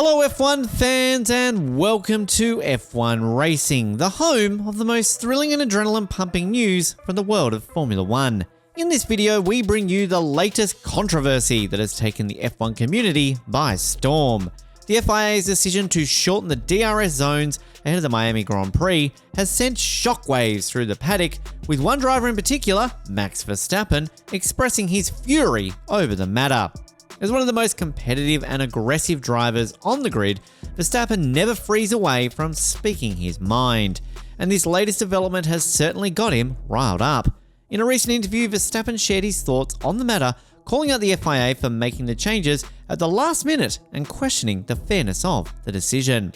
Hello F1 fans and welcome to F1 Racing, the home of the most thrilling and adrenaline-pumping news from the world of Formula 1. In this video, we bring you the latest controversy that has taken the F1 community by storm. The FIA's decision to shorten the DRS zones ahead of the Miami Grand Prix has sent shockwaves through the paddock, with one driver in particular, Max Verstappen, expressing his fury over the matter. As one of the most competitive and aggressive drivers on the grid, Verstappen never frees away from speaking his mind, and this latest development has certainly got him riled up. In a recent interview, Verstappen shared his thoughts on the matter, calling out the FIA for making the changes at the last minute and questioning the fairness of the decision.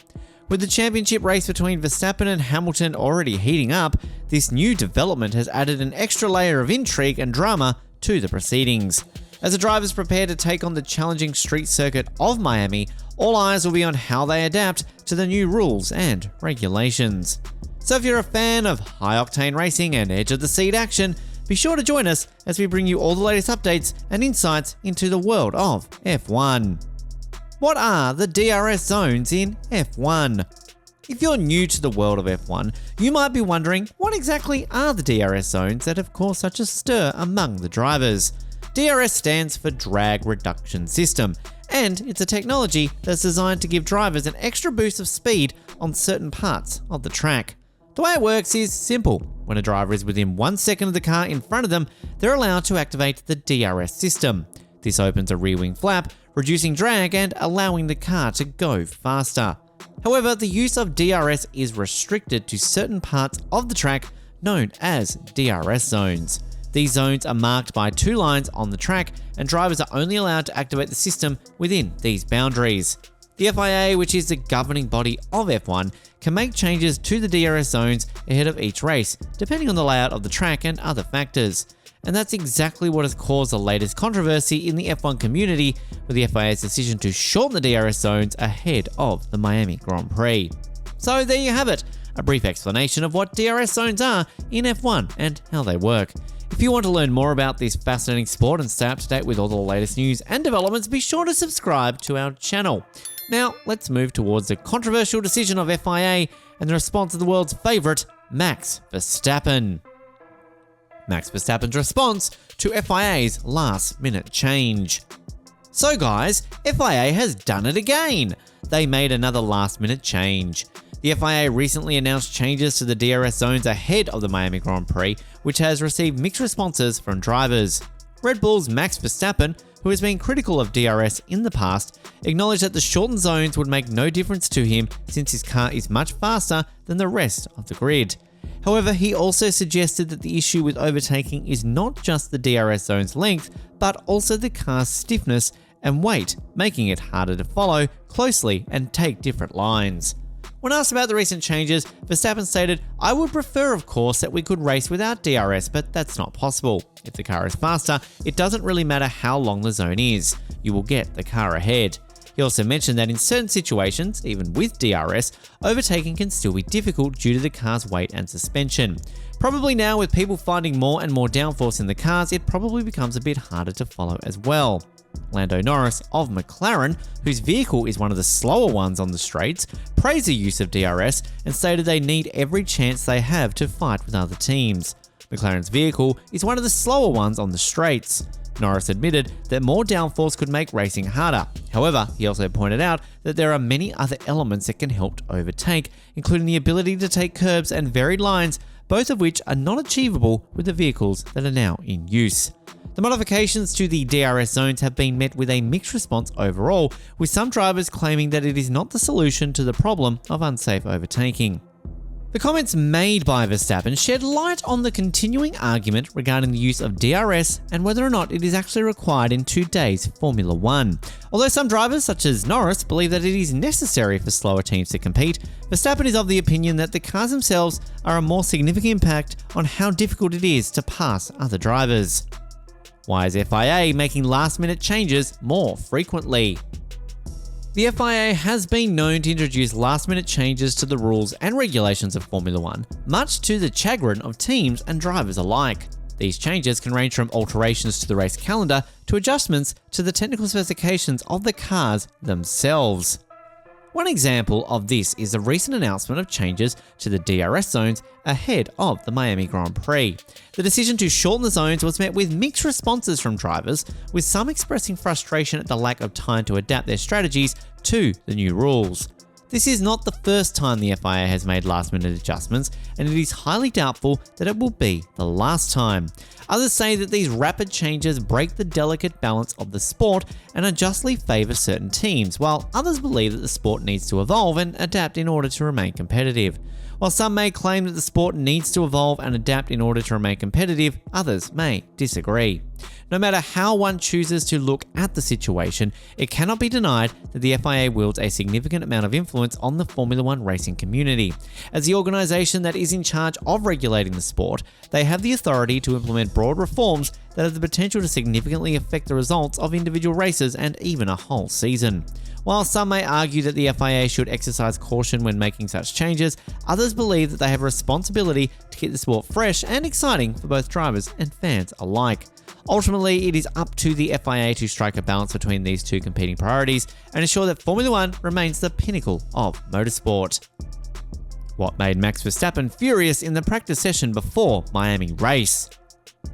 With the championship race between Verstappen and Hamilton already heating up, this new development has added an extra layer of intrigue and drama to the proceedings. As the drivers prepare to take on the challenging street circuit of Miami, all eyes will be on how they adapt to the new rules and regulations. So if you're a fan of high-octane racing and edge-of-the-seat action, be sure to join us as we bring you all the latest updates and insights into the world of F1. What are the DRS zones in F1? If you're new to the world of F1, you might be wondering what exactly are the DRS zones that have caused such a stir among the drivers. DRS stands for Drag Reduction System, and it's a technology that's designed to give drivers an extra boost of speed on certain parts of the track. The way it works is simple. When a driver is within 1 second of the car in front of them, they're allowed to activate the DRS system. This opens a rear wing flap, reducing drag and allowing the car to go faster. However, the use of DRS is restricted to certain parts of the track known as DRS zones. These zones are marked by 2 lines on the track, and drivers are only allowed to activate the system within these boundaries. The FIA, which is the governing body of F1, can make changes to the DRS zones ahead of each race, depending on the layout of the track and other factors. And that's exactly what has caused the latest controversy in the F1 community with the FIA's decision to shorten the DRS zones ahead of the Miami Grand Prix. So there you have it, a brief explanation of what DRS zones are in F1 and how they work. If you want to learn more about this fascinating sport and stay up to date with all the latest news and developments, be sure to subscribe to our channel. Now, let's move towards the controversial decision of FIA and the response of the world's favourite, Max Verstappen. Max Verstappen's response to FIA's last-minute change. So guys, FIA has done it again. They made another last-minute change. The FIA recently announced changes to the DRS zones ahead of the Miami Grand Prix, which has received mixed responses from drivers. Red Bull's Max Verstappen, who has been critical of DRS in the past, acknowledged that the shortened zones would make no difference to him since his car is much faster than the rest of the grid. However, he also suggested that the issue with overtaking is not just the DRS zone's length, but also the car's stiffness and weight, making it harder to follow closely and take different lines. When asked about the recent changes, Verstappen stated, "I would prefer, of course, that we could race without DRS, but that's not possible. If the car is faster, it doesn't really matter how long the zone is. You will get the car ahead." He also mentioned that in certain situations, even with DRS, overtaking can still be difficult due to the car's weight and suspension. Probably now, with people finding more and more downforce in the cars, it probably becomes a bit harder to follow as well. Lando Norris of McLaren, whose vehicle is one of the slower ones on the straights, praised the use of DRS and stated they need every chance they have to fight with other teams. McLaren's vehicle is one of the slower ones on the straights. Norris admitted that more downforce could make racing harder. However, he also pointed out that there are many other elements that can help to overtake, including the ability to take curbs and varied lines, both of which are not achievable with the vehicles that are now in use. The modifications to the DRS zones have been met with a mixed response overall, with some drivers claiming that it is not the solution to the problem of unsafe overtaking. The comments made by Verstappen shed light on the continuing argument regarding the use of DRS and whether or not it is actually required in today's Formula 1. Although some drivers, such as Norris, believe that it is necessary for slower teams to compete, Verstappen is of the opinion that the cars themselves are a more significant impact on how difficult it is to pass other drivers. Why is FIA making last-minute changes more frequently? The FIA has been known to introduce last-minute changes to the rules and regulations of Formula 1, much to the chagrin of teams and drivers alike. These changes can range from alterations to the race calendar to adjustments to the technical specifications of the cars themselves. One example of this is the recent announcement of changes to the DRS zones ahead of the Miami Grand Prix. The decision to shorten the zones was met with mixed responses from drivers, with some expressing frustration at the lack of time to adapt their strategies to the new rules. This is not the first time the FIA has made last-minute adjustments, and it is highly doubtful that it will be the last time. Others say that these rapid changes break the delicate balance of the sport and unjustly favour certain teams, while others believe that the sport needs to evolve and adapt in order to remain competitive. While some may claim that the sport needs to evolve and adapt in order to remain competitive, others may disagree. No matter how one chooses to look at the situation, it cannot be denied that the FIA wields a significant amount of influence on the Formula One racing community. As the organisation that is in charge of regulating the sport, they have the authority to implement broad reforms that have the potential to significantly affect the results of individual races and even a whole season. While some may argue that the FIA should exercise caution when making such changes, others believe that they have a responsibility to keep the sport fresh and exciting for both drivers and fans alike. Ultimately, it is up to the FIA to strike a balance between these two competing priorities and ensure that Formula One remains the pinnacle of motorsport. What made Max Verstappen furious in the practice session before Miami race?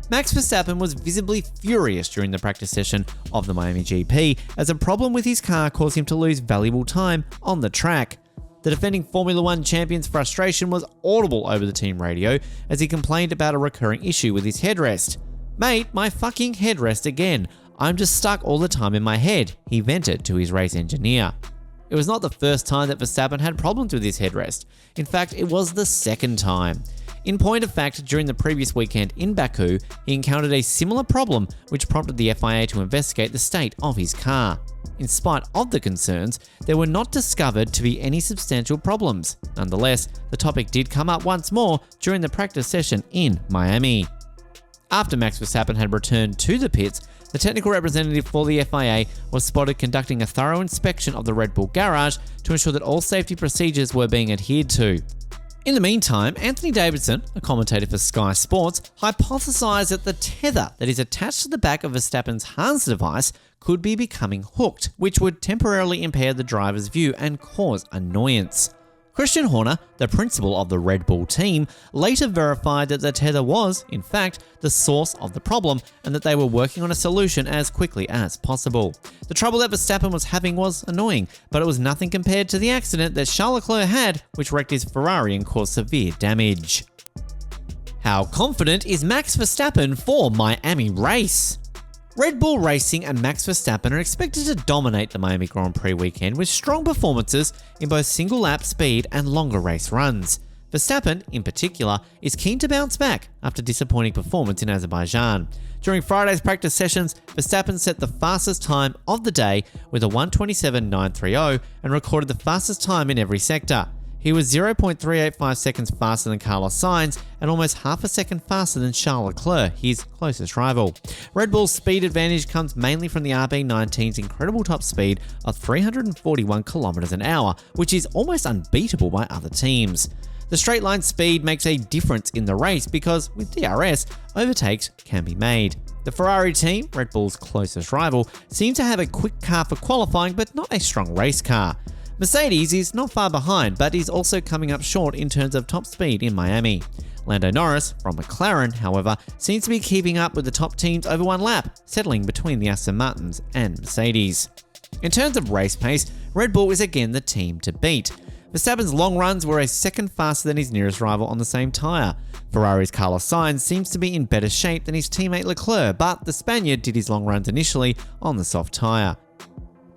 Max Verstappen was visibly furious during the practice session of the Miami GP as a problem with his car caused him to lose valuable time on the track. The defending Formula One champion's frustration was audible over the team radio as he complained about a recurring issue with his headrest. "Mate, my fucking headrest again. I'm just stuck all the time in my head," he vented to his race engineer. It was not the first time that Verstappen had problems with his headrest. In fact, it was the second time. In point of fact, during the previous weekend in Baku, he encountered a similar problem which prompted the FIA to investigate the state of his car. In spite of the concerns, there were not discovered to be any substantial problems. Nonetheless, the topic did come up once more during the practice session in Miami. After Max Verstappen had returned to the pits, the technical representative for the FIA was spotted conducting a thorough inspection of the Red Bull garage to ensure that all safety procedures were being adhered to. In the meantime, Anthony Davidson, a commentator for Sky Sports, hypothesised that the tether that is attached to the back of Verstappen's harness device could be becoming hooked, which would temporarily impair the driver's view and cause annoyance. Christian Horner, the principal of the Red Bull team, later verified that the tether was, in fact, the source of the problem and that they were working on a solution as quickly as possible. The trouble that Verstappen was having was annoying, but it was nothing compared to the accident that Charles Leclerc had, which wrecked his Ferrari and caused severe damage. How confident is Max Verstappen for Miami race? Red Bull Racing and Max Verstappen are expected to dominate the Miami Grand Prix weekend with strong performances in both single-lap speed and longer race runs. Verstappen, in particular, is keen to bounce back after disappointing performance in Azerbaijan. During Friday's practice sessions, Verstappen set the fastest time of the day with a 1:27.930 and recorded the fastest time in every sector. He was 0.385 seconds faster than Carlos Sainz and almost half a second faster than Charles Leclerc, his closest rival. Red Bull's speed advantage comes mainly from the RB19's incredible top speed of 341 km an hour, which is almost unbeatable by other teams. The straight line speed makes a difference in the race because with DRS, overtakes can be made. The Ferrari team, Red Bull's closest rival, seem to have a quick car for qualifying but not a strong race car. Mercedes is not far behind, but is also coming up short in terms of top speed in Miami. Lando Norris, from McLaren, however, seems to be keeping up with the top teams over one lap, settling between the Aston Martins and Mercedes. In terms of race pace, Red Bull is again the team to beat. Verstappen's long runs were a second faster than his nearest rival on the same tyre. Ferrari's Carlos Sainz seems to be in better shape than his teammate Leclerc, but the Spaniard did his long runs initially on the soft tyre.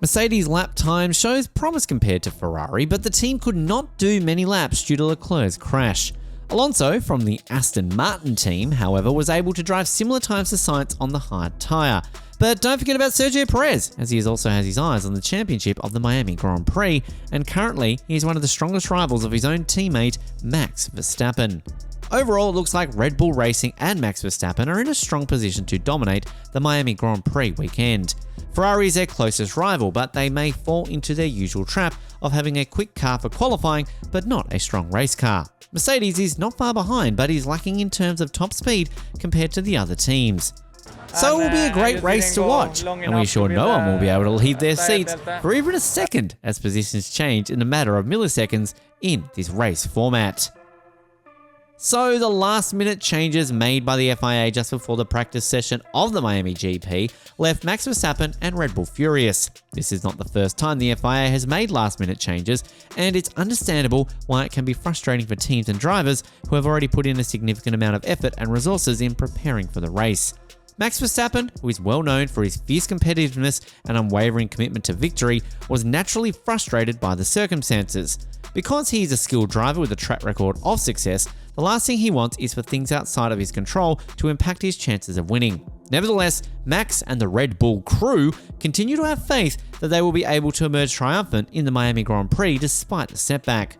Mercedes' lap time shows promise compared to Ferrari, but the team could not do many laps due to Leclerc's crash. Alonso, from the Aston Martin team, however, was able to drive similar times to Sainz on the hard tyre. But don't forget about Sergio Perez, as he also has his eyes on the championship of the Miami Grand Prix, and currently he is one of the strongest rivals of his own teammate, Max Verstappen. Overall, it looks like Red Bull Racing and Max Verstappen are in a strong position to dominate the Miami Grand Prix weekend. Ferrari is their closest rival, but they may fall into their usual trap of having a quick car for qualifying, but not a strong race car. Mercedes is not far behind, but is lacking in terms of top speed compared to the other teams. So it will be a great race to watch, and we're sure no one will be able to leave their seats for even a second as positions change in a matter of milliseconds in this race format. So the last minute changes made by the FIA just before the practice session of the Miami GP left Max Verstappen and Red Bull furious. This is not the first time the FIA has made last minute changes, and it's understandable why it can be frustrating for teams and drivers who have already put in a significant amount of effort and resources in preparing for the race. Max Verstappen, who is well known for his fierce competitiveness and unwavering commitment to victory, was naturally frustrated by the circumstances. Because he is a skilled driver with a track record of success, the last thing he wants is for things outside of his control to impact his chances of winning. Nevertheless, Max and the Red Bull crew continue to have faith that they will be able to emerge triumphant in the Miami Grand Prix despite the setback.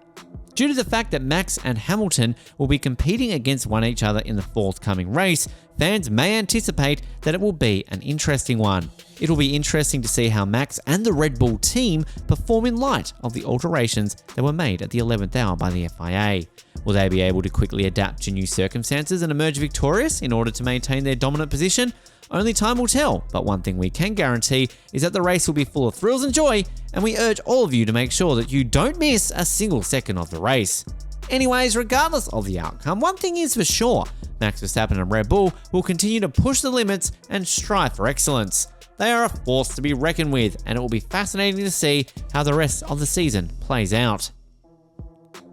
Due to the fact that Max and Hamilton will be competing against one each other in the forthcoming race, fans may anticipate that it will be an interesting one. It will be interesting to see how Max and the Red Bull team perform in light of the alterations that were made at the 11th hour by the FIA. Will they be able to quickly adapt to new circumstances and emerge victorious in order to maintain their dominant position? Only time will tell, but one thing we can guarantee is that the race will be full of thrills and joy, and we urge all of you to make sure that you don't miss a single second of the race. Anyways, regardless of the outcome, one thing is for sure, Max Verstappen and Red Bull will continue to push the limits and strive for excellence. They are a force to be reckoned with, and it will be fascinating to see how the rest of the season plays out.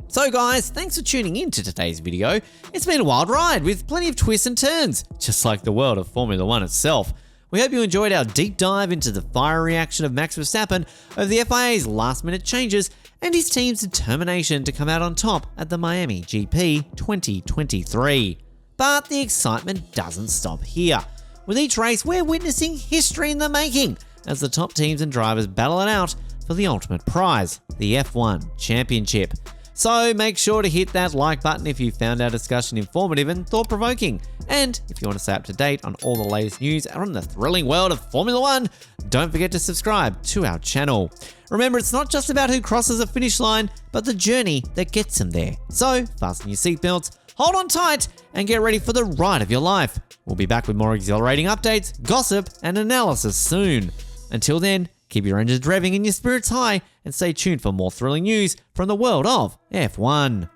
So guys, thanks for tuning in to today's video. It's been a wild ride with plenty of twists and turns, just like the world of Formula 1 itself. We hope you enjoyed our deep dive into the fire reaction of Max Verstappen over the FIA's last minute changes and his team's determination to come out on top at the Miami GP 2023. But the excitement doesn't stop here. With each race, we're witnessing history in the making as the top teams and drivers battle it out for the ultimate prize, the F1 Championship. So make sure to hit that like button if you found our discussion informative and thought-provoking. And if you want to stay up to date on all the latest news from the thrilling world of Formula 1, don't forget to subscribe to our channel. Remember, it's not just about who crosses the finish line, but the journey that gets them there. So fasten your seatbelts, hold on tight, and get ready for the ride of your life. We'll be back with more exhilarating updates, gossip, and analysis soon. Until then, keep your engines revving and your spirits high, and stay tuned for more thrilling news from the world of F1.